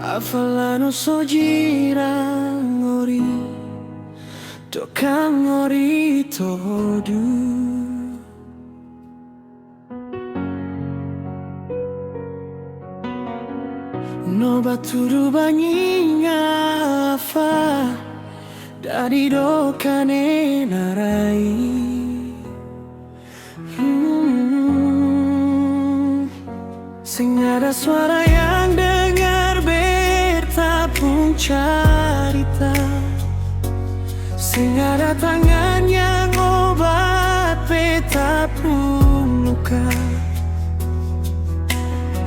Afalano so ngori Tokan ngori todu No baturu banginga afa Dari dokane narai Sing ada suara yang dengar beta pun carita Sing ada tangan yang obat beta pun luka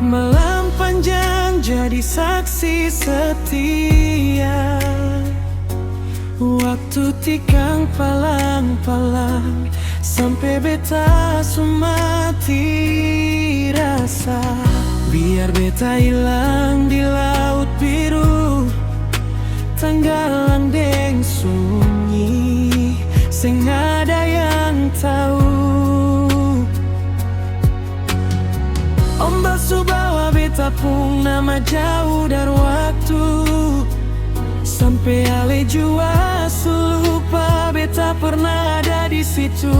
Malam panjang jadi saksi setia Waktu tikang palang-palang Sampai beta sumati rasa Biar beta hilang di laut biru Tenggelam deng sunyi Sing ada yang tahu Ombak subawa beta pun nama jauh dari waktu Sampai ale jua lupa beta pernah ada di situ.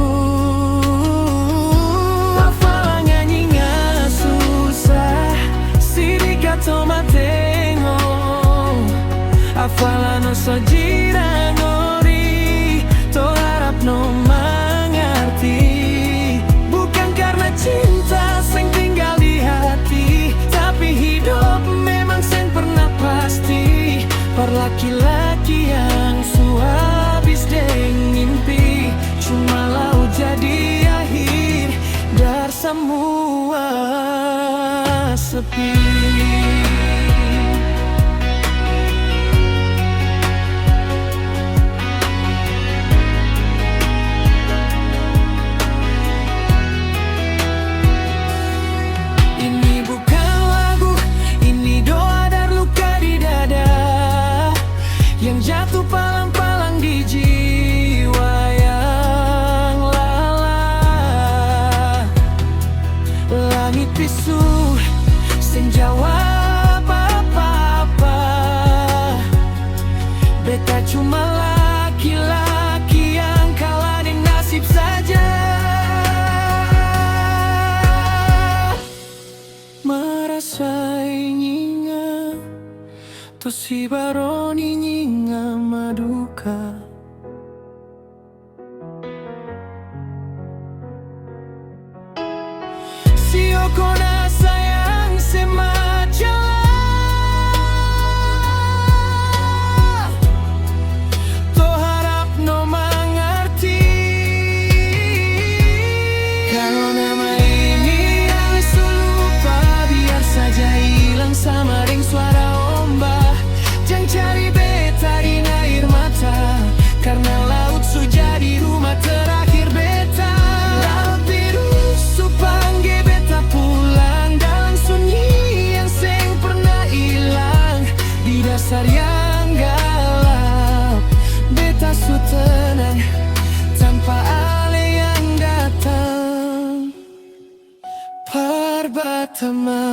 Afalang nyanyinya susah, sirik atau matengo. Afalan so jira ngori, to harap no mengerti. Bukan karena cinta sing tinggal di hati, tapi hidup memang sing pernah pasti. Per laki-laki yang habis deng mimpi Cuma lau jadi akhir dari semua sepi Ini bukan lagu, ini doa dan luka di dada Yang jatuh palang-palang di jiwa yang lala Langit bisu, sing jawab apa-apa Beta cuma laki-laki yang kalah di nasib saja Merasa nyinga Tosi baroni nyinga maduka Sioko na sayang semajalah To harap no mengerti Kalau nama ini harus lupa Biar saja hilang sama ring suara ombak Jangan cari beta di air mata Karena laut sudah jadi rumah terakhir beta Laut biru supangge beta pulang Dalam sunyi yang seng pernah hilang Di dasar yang gelap Beta su tenang Tanpa ale yang datang Perbatama